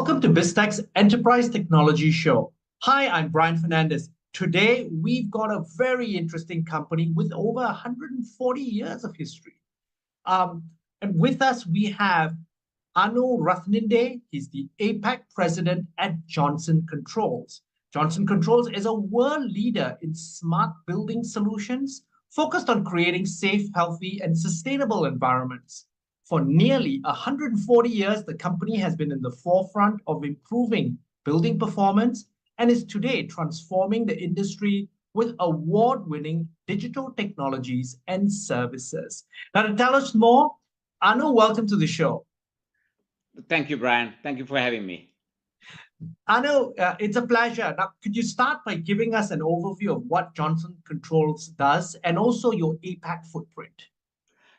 Welcome to Biztech's Enterprise Technology Show. Hi, I'm Brian Fernandez. Today, we've got a very interesting company with over 140 years of history. And with us, we have Anu Rathninde. He's the APAC President at Johnson Controls. Johnson Controls is a world leader in smart building solutions focused on creating safe, healthy, and sustainable environments. For nearly 140 years, the company has been in the forefront of improving building performance and is today transforming the industry with award-winning digital technologies and services. Now, to tell us more, Anu, welcome to the show. Thank you, Brian. Thank you for having me. Anu, it's a pleasure. Now, could you start by giving us an overview of what Johnson Controls does and also your APAC footprint?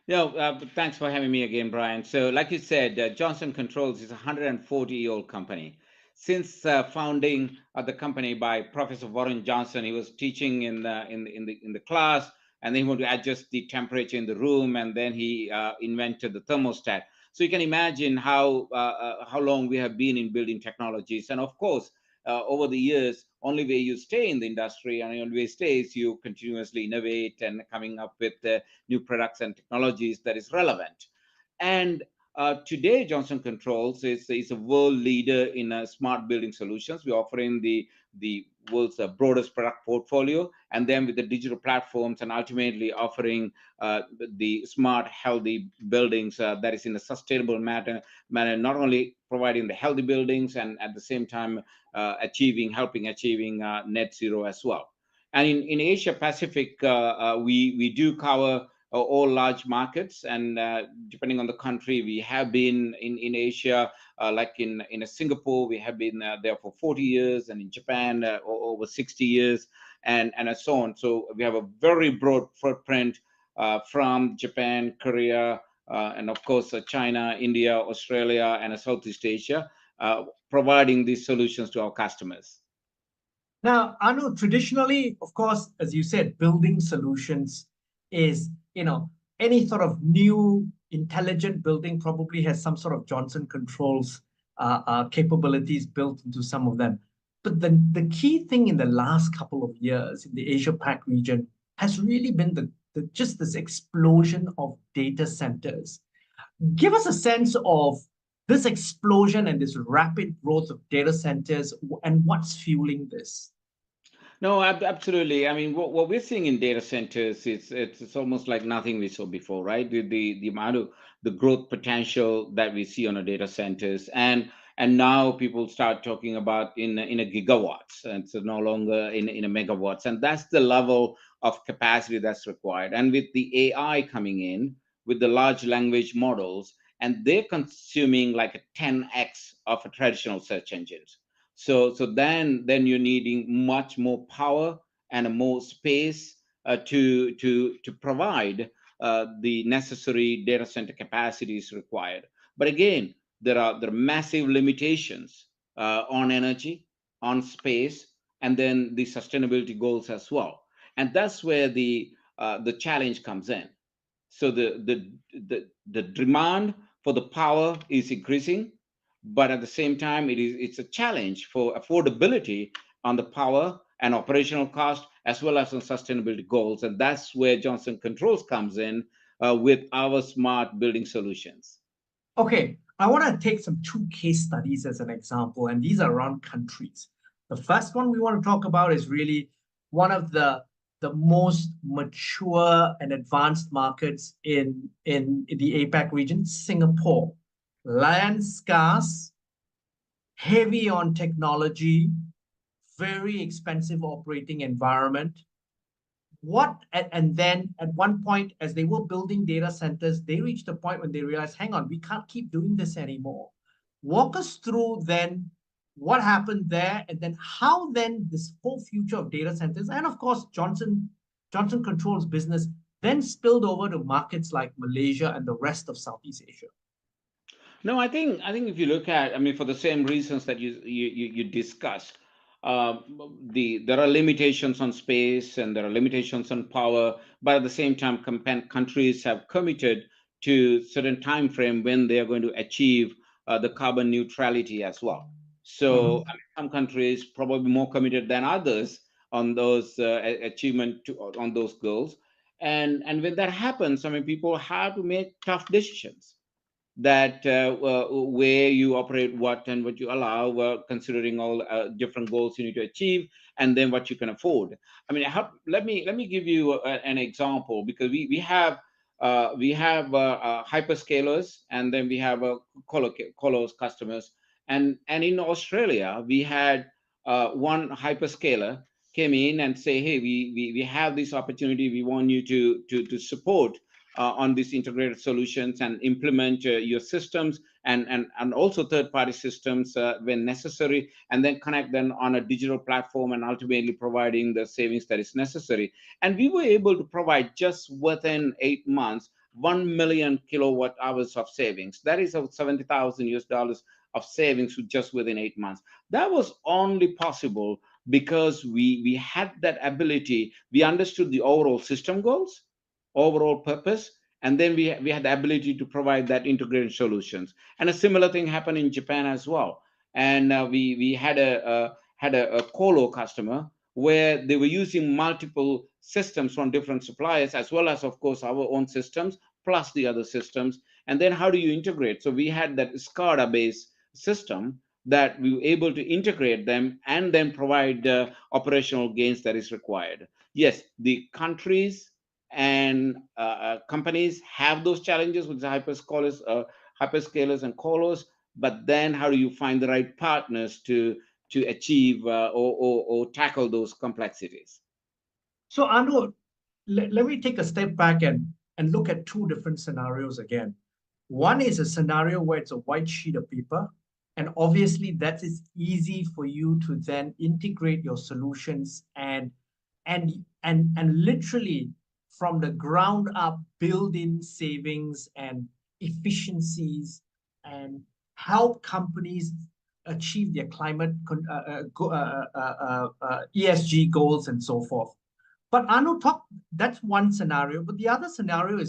Thanks for having me again, Brian. So, like you said, Johnson Controls is a 140-year-old company. Since founding the company by Professor Warren Johnson, he was teaching in the class, and then he wanted to adjust the temperature in the room, and then he invented the thermostat. So you can imagine how long we have been in building technologies, and of course, over the years, only way you stay in the industry and the only way stays you continuously innovate and coming up with new products and technologies that is relevant. And today, Johnson Controls is a world leader in smart building solutions. We're offering the world's broadest product portfolio, and then with the digital platforms, and ultimately offering the smart, healthy buildings that is in a sustainable manner, not only providing the healthy buildings and at the same time helping achieving net zero as well. And in Asia Pacific, we do cover all large markets, and depending on the country, we have been in Asia, like in Singapore, we have been there for 40 years, and in Japan over 60 years, and so on. So we have a very broad footprint from Japan, Korea, and of course China, India, Australia, and Southeast Asia, providing these solutions to our customers. Now, Anu, traditionally, of course, as you said, building solutions is, any sort of new intelligent building probably has some sort of Johnson Controls capabilities built into some of them. But the key thing in the last couple of years in the Asia-Pac region has really been just this explosion of data centers. Give us a sense of this explosion and this rapid growth of data centers and what's fueling this. No, absolutely. I mean, what we're seeing in data centers, it's almost like nothing we saw before, right? The amount of the growth potential that we see on the data centers, and now people start talking about in a gigawatts, and so no longer in a megawatts, and that's the level of capacity that's required. And with the AI coming in, with the large language models, and they're consuming like a 10x of a traditional search engines. So then you're needing much more power and more space to provide the necessary data center capacities required. But again, there are massive limitations on energy, on space, and then the sustainability goals as well. And that's where the challenge comes in. So the demand for the power is increasing, but at the same time, it's a challenge for affordability on the power and operational cost, as well as on sustainability goals. And that's where Johnson Controls comes in with our smart building solutions. Okay, I want to take two case studies as an example, and these are around countries. The first one we want to talk about is really one of the most mature and advanced markets in the APAC region, Singapore. Land scarce, heavy on technology, very expensive operating environment. And then at one point, as they were building data centers, they reached a point when they realized, hang on, we can't keep doing this anymore. Walk us through then what happened there, and then how then this whole future of data centers, and of course, Johnson Controls business then spilled over to markets like Malaysia and the rest of Southeast Asia. No, I think if you look at, I mean, for the same reasons that you discussed, there are limitations on space and there are limitations on power, but at the same time, countries have committed to certain time frame when they are going to achieve the carbon neutrality as well. So Mhm. I mean, some countries probably more committed than others on those on those goals. And when that happens, I mean, people have to make tough decisions that where you operate what and what you allow, considering all different goals you need to achieve, and then what you can afford. I mean, let me give you an example, because we have hyperscalers, and then we have colos customers, and in Australia we had one hyperscaler came in and say, hey, we have this opportunity, we want you to support on these integrated solutions and implement your systems, and also third-party systems when necessary, and then connect them on a digital platform, and ultimately providing the savings that is necessary. And we were able to provide, just within 8 months, 1 million kilowatt hours of savings. That is $70,000 of savings just within 8 months. That was only possible because we had that ability. We understood the overall system goals, overall purpose, and then we had the ability to provide that integrated solutions. And a similar thing happened in Japan as well. And we had a colo customer where they were using multiple systems from different suppliers, as well as, of course, our own systems plus the other systems. And then how do you integrate? So we had that SCADA based system that we were able to integrate them and then provide operational gains that is required. Yes, the countries and companies have those challenges with the hyperscalers and colos, but then how do you find the right partners to achieve or tackle those complexities? So Anu, let me take a step back and look at two different scenarios again. One is a scenario where it's a white sheet of paper, and obviously that is easy for you to then integrate your solutions and literally from the ground up build in savings and efficiencies and help companies achieve their ESG goals and so forth. But Anu, that's one scenario. But the other scenario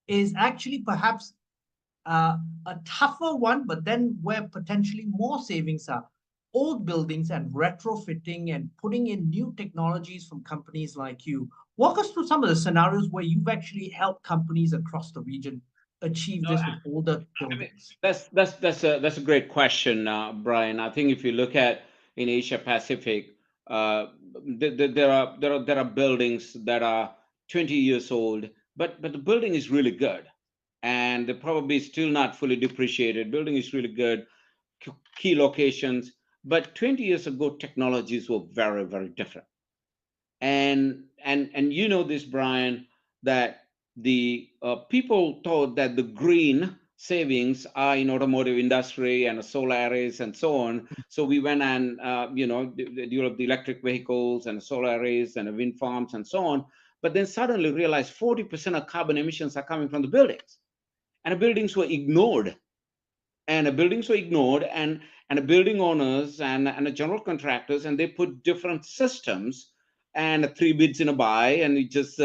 is actually perhaps a tougher one, but then where potentially more savings are. Old buildings and retrofitting and putting in new technologies from companies like you. Walk us through some of the scenarios where you've actually helped companies across the region achieve this with older I mean, buildings. that's a great question, Brian. I think if you look at in Asia Pacific, there are buildings that are 20 years old, but the building is really good, and they're probably still not fully depreciated. Building is really good, key locations, but 20 years ago, technologies were very, very different. And you know this, Brian, that the people thought that the green savings are in automotive industry and solar arrays and so on. So we went and developed the electric vehicles and solar arrays and wind farms and so on. But then suddenly realized 40% of carbon emissions are coming from the buildings, and the buildings were ignored. And the buildings were ignored, and the building owners and the general contractors, and they put different systems and three bids in a buy, and you just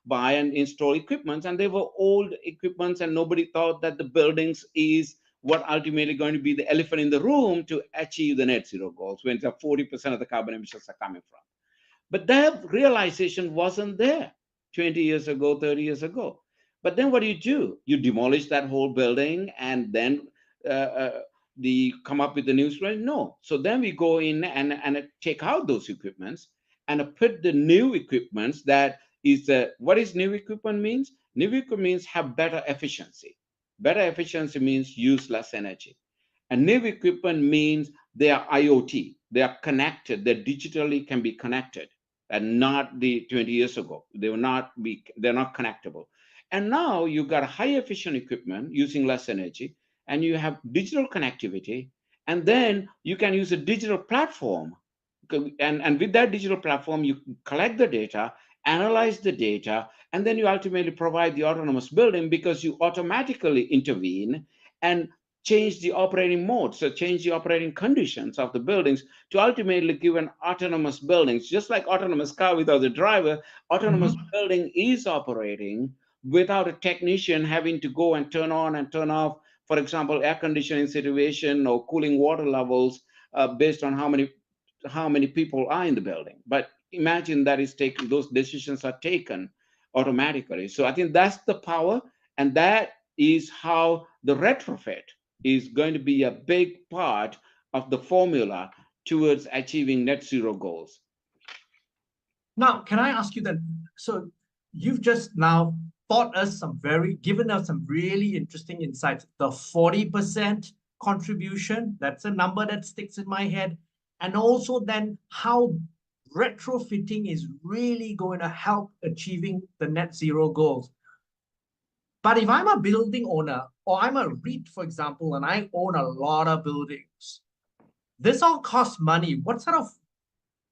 buy and install equipments, and they were old equipments, and nobody thought that the buildings is what ultimately going to be the elephant in the room to achieve the net zero goals, when 40% of the carbon emissions are coming from. But that realization wasn't there 20 years ago, 30 years ago. But then what do? You demolish that whole building, and then the come up with the new strategy? No. So then we go in and take out those equipments and put the new equipments that is what is new equipment means? New equipment means have better efficiency. Better efficiency means use less energy. And new equipment means they are IoT. They are connected. They digitally can be connected, and not the 20 years ago. They're not connectable. And now you've got high efficient equipment using less energy, and you have digital connectivity, and then you can use a digital platform. And with that digital platform, you collect the data, analyze the data, and then you ultimately provide the autonomous building, because you automatically intervene and change the operating mode, so change the operating conditions of the buildings to ultimately give an autonomous building. Just like autonomous car without the driver, autonomous Mhm. building is operating without a technician having to go and turn on and turn off for example, air conditioning situation or cooling water levels based on how many people are in the building. But imagine that is taken; those decisions are taken automatically. So I think that's the power, and that is how the retrofit is going to be a big part of the formula towards achieving net zero goals. Now, can I ask you then? So you've just now given us some really interesting insights. The 40% contribution, that's a number that sticks in my head. And also then how retrofitting is really going to help achieving the net zero goals. But if I'm a building owner or I'm a REIT, for example, and I own a lot of buildings, this all costs money. What sort of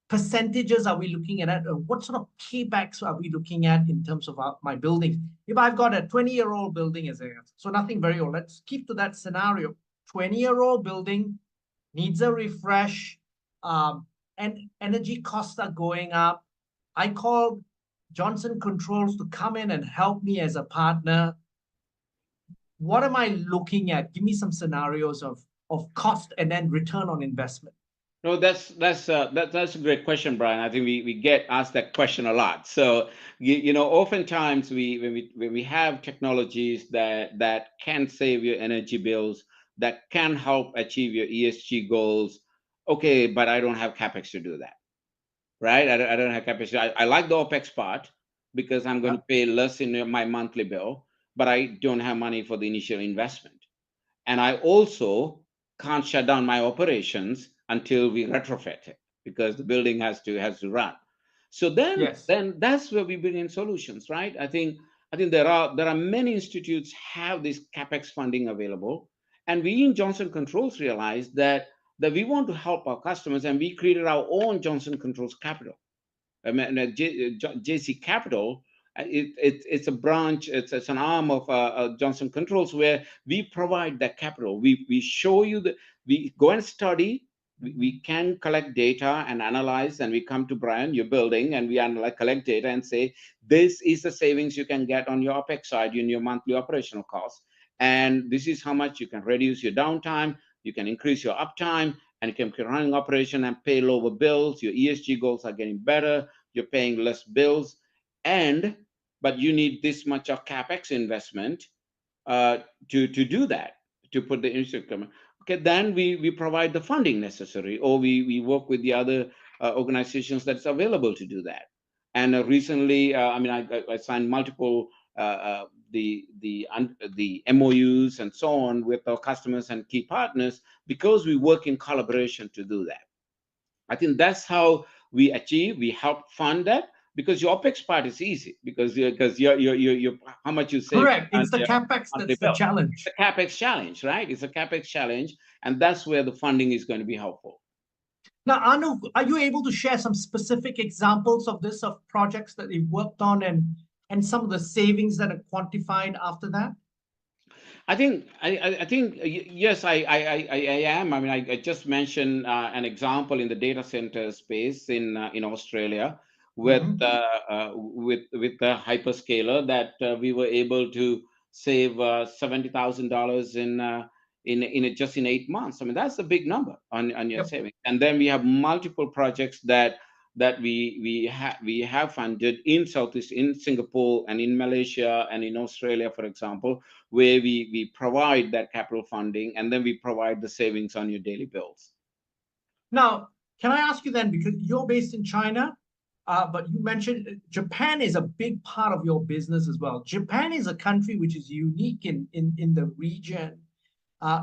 percentages are we looking at? What sort of paybacks are we looking at in terms of my buildings? If I've got a 20-year-old building, so nothing very old, let's keep to that scenario. 20-year-old building needs a refresh, and energy costs are going up. I call Johnson Controls to come in and help me as a partner. What am I looking at? Give me some scenarios of cost and then return on investment. No, that's a great question, Brian. I think we get asked that question a lot. So oftentimes when we have technologies that can save your energy bills, that can help achieve your ESG goals. Okay, but I don't have capex to do that, right? I don't have capex. I like the OPEX part because I'm going to pay less in my monthly bill, but I don't have money for the initial investment, and I also can't shut down my operations until we retrofit it because the building has to run. So then that's where we bring in solutions, right? I think there are many institutes have this capex funding available, and we in Johnson Controls realized that we want to help our customers, and we created our own Johnson Controls Capital. I mean, JC Capital. It's a branch, it's an arm of Johnson Controls, where we provide that capital. We show you we go and study, we can collect data and analyze, and we come to Brian, your building, and we analyze, collect data and say, this is the savings you can get on your OPEX side in your monthly operational costs. And this is how much you can reduce your downtime, you can increase your uptime, and you can keep running operation and pay lower bills. Your ESG goals are getting better, you're paying less bills, but you need this much of capex investment to do that, to put the infrastructure. Okay, then we provide the funding necessary, or we work with the other organizations that's available to do that. And recently, I signed multiple the MOUs and so on with our customers and key partners because we work in collaboration to do that. I think that's how we help fund that. Because your OPEX part is easy because you're how much you save. Correct. It's the capex that's the challenge. The capex challenge, right? It's a capex challenge, and that's where the funding is going to be helpful. Now, Anu, are you able to share some specific examples of projects that you've worked on and some of the savings that are quantified after that? I think yes, I am. I mean, I just mentioned an example in the data center space in Australia with the hyperscaler that we were able to save $70,000 in 8 months. I mean, that's a big number on your savings. And then we have multiple projects that we have funded in Singapore and in Malaysia and in Australia, for example, where we provide that capital funding, and then we provide the savings on your daily bills. Now, can I ask you then, because you're based in China, but you mentioned Japan is a big part of your business as well. Japan is a country which is unique in the region,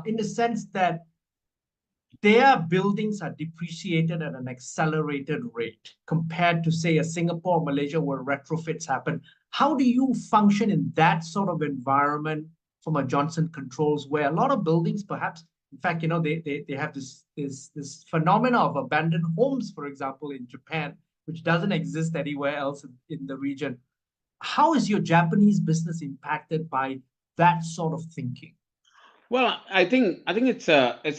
in the sense that their buildings are depreciated at an accelerated rate compared to, say, a Singapore or Malaysia where retrofits happen. How do you function in that sort of environment from a Johnson Controls, where a lot of buildings, perhaps, in fact, they have this phenomena of abandoned homes, for example, in Japan, which doesn't exist anywhere else in the region. How is your Japanese business impacted by that sort of thinking? Well, I think it's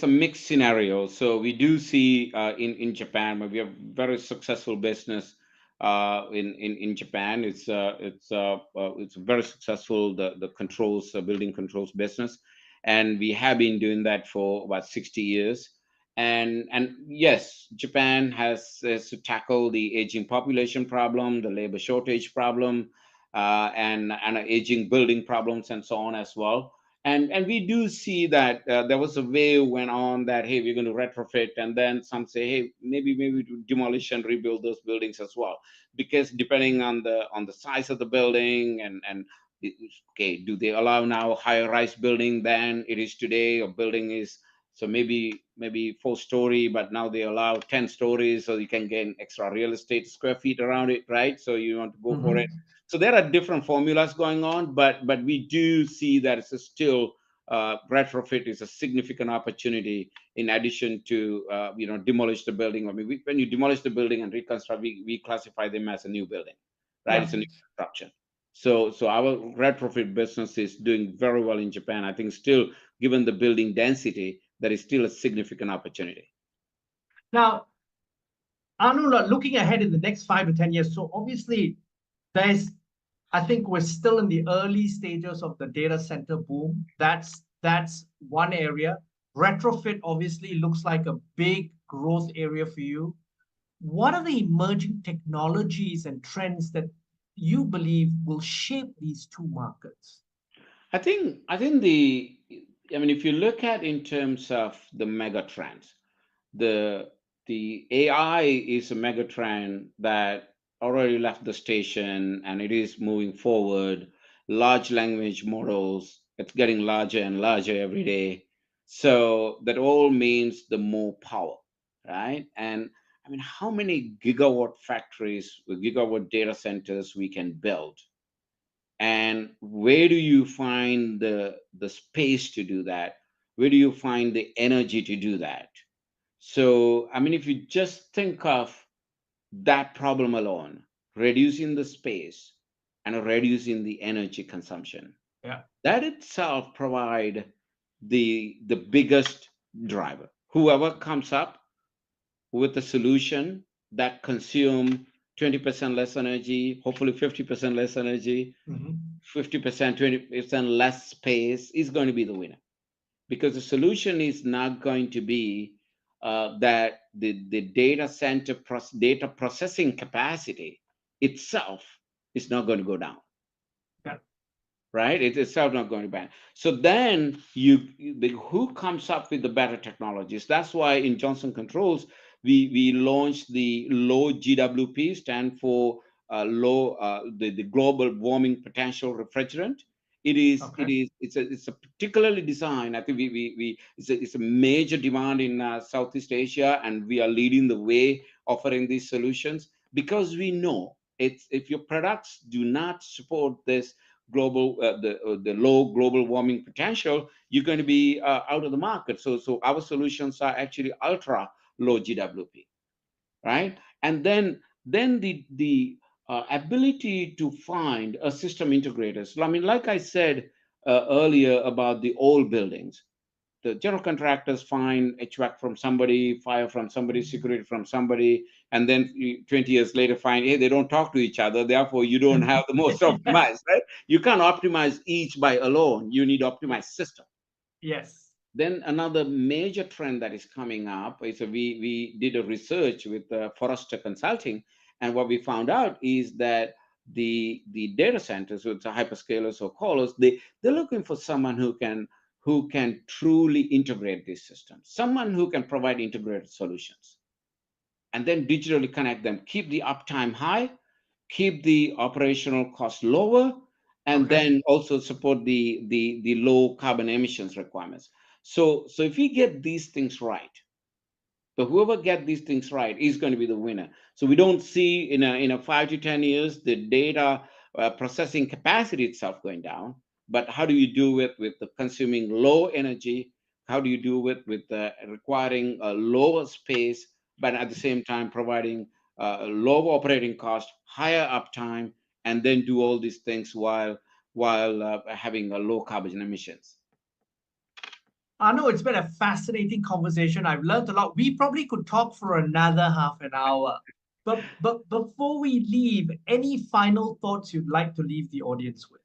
a mixed scenario. So we do see in Japan, where we have very successful business in Japan. It's very successful, the controls, building controls business, and we have been doing that for about 60 years. And yes, Japan has to tackle the aging population problem, the labor shortage problem, and aging building problems, and so on as well. And we do see that there was a wave went on that, hey, we're going to retrofit, and then some say, hey, maybe to demolish and rebuild those buildings as well, because depending on the size of the building, and okay, do they allow now higher rise building than it is today? Or building is, so maybe 4-story, but now they allow 10 stories, so you can gain extra real estate square feet around it, right? So you want to go for it. So there are different formulas going on, but we do see that it's still retrofit is a significant opportunity, in addition to demolish the building. I mean, when you demolish the building and reconstruct, we classify them as a new building, right? Yeah. It's a new construction. So our retrofit business is doing very well in Japan. I think still, given the building density, there is still a significant opportunity. Now, Anu, looking ahead in the next 5 to 10 years, so obviously I think we're still in the early stages of the data center boom. That's one area. Retrofit obviously looks like a big growth area for you. What are the emerging technologies and trends that you believe will shape these two markets? I think if you look at in terms of the mega trends, the AI is a mega trend that already left the station, and it is moving forward. Large language models, it's getting larger and larger every day. So that all means the more power, right? And I mean, how many gigawatt factories with gigawatt data centers we can build? And where do you find the space to do that? Where do you find the energy to do that? So, I mean, if you just think of that problem alone, reducing the space and reducing the energy consumption, Yeah. that itself provide the biggest driver. Whoever comes up with a solution that consume 20% less energy, hopefully 50% less energy, 50%, 20% less space, is going to be the winner, because the solution is not going to be that the data center data processing capacity itself is not going to go down. Yeah. Right? It's itself not going to ban. So then who comes up with the better technologies? That's why in Johnson Controls we launched the low GWP, stand for the global warming potential refrigerant. It's a particularly designed. I think it's a major demand in Southeast Asia, and we are leading the way offering these solutions, because we know it's, if your products do not support this global the low global warming potential, you're going to be out of the market. So our solutions are actually ultra low GWP, right? And then the ability to find a system integrator. So I mean, like I said earlier about the old buildings, the general contractors find HVAC from somebody, fire from somebody, security from somebody, and then 20 years later find, hey, they don't talk to each other, therefore you don't have the most optimized, right? You can't optimize each by alone. You need optimized system. Yes. Then another major trend that is coming up is we did a research with Forrester Consulting, and what we found out is that the data centers, with the hyperscalers or callers, they're looking for someone who can truly integrate these systems, someone who can provide integrated solutions, and then digitally connect them, keep the uptime high, keep the operational cost lower, and then also support the low carbon emissions requirements. So if we get these things right, so whoever get these things right is going to be the winner. So we don't see in a 5 to 10 years the data processing capacity itself going down, but how do you do it with the consuming low energy? How do you do it with requiring a lower space, but at the same time providing low operating cost, higher uptime, and then do all these things while having a low carbon emissions? I know it's been a fascinating conversation. I've learned a lot. We probably could talk for another half an hour. But before we leave, any final thoughts you'd like to leave the audience with?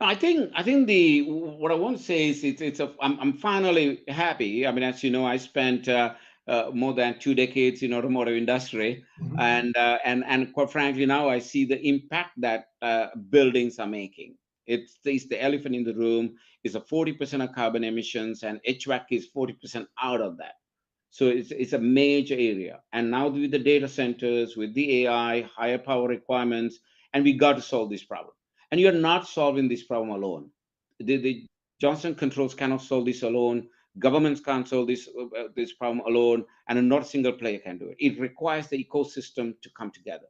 I think what I want to say is I'm finally happy. I mean, as you know, I spent more than 2 decades in automotive industry, Mhm. and quite frankly, now I see the impact that buildings are making. It's the elephant in the room. It's a 40% of carbon emissions, and HVAC is 40% out of that. So it's a major area. And now with the data centers, with the AI, higher power requirements, and we got to solve this problem. And you're not solving this problem alone. The Johnson Controls cannot solve this alone. Governments can't solve this problem alone, and not a single player can do it. It requires the ecosystem to come together.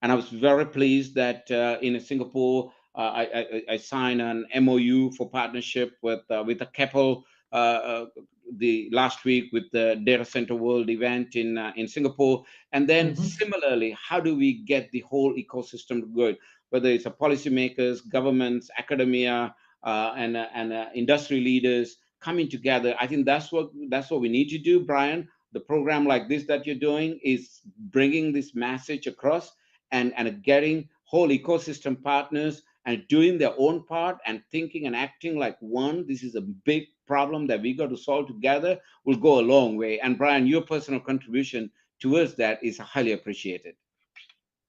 And I was very pleased that in Singapore, I signed an MOU for partnership with a couple the last week with the Data Center World event in Singapore. And then similarly, how do we get the whole ecosystem going? Whether it's a policymakers, governments, academia, and industry leaders coming together. I think that's what we need to do, Brian. The program like this that you're doing is bringing this message across, and getting whole ecosystem partners and doing their own part and thinking and acting like one. This is a big problem that we got to solve together, will go a long way. And Brian, your personal contribution towards that is highly appreciated.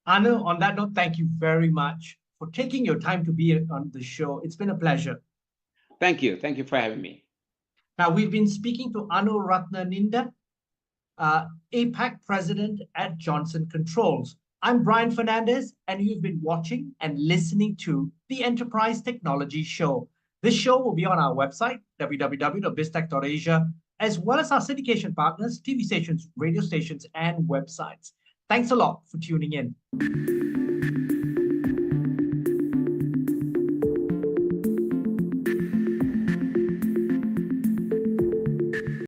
Anu, on that note, thank you very much for taking your time to be on the show. It's been a pleasure. Thank you for having me. Now, we've been speaking to Anu Rathninde, APAC President at Johnson Controls. I'm Brian Fernandez, and you've been watching and listening to the Enterprise Technology Show. This show will be on our website, www.biztech.asia, as well as our syndication partners, TV stations, radio stations, and websites. Thanks a lot for tuning in.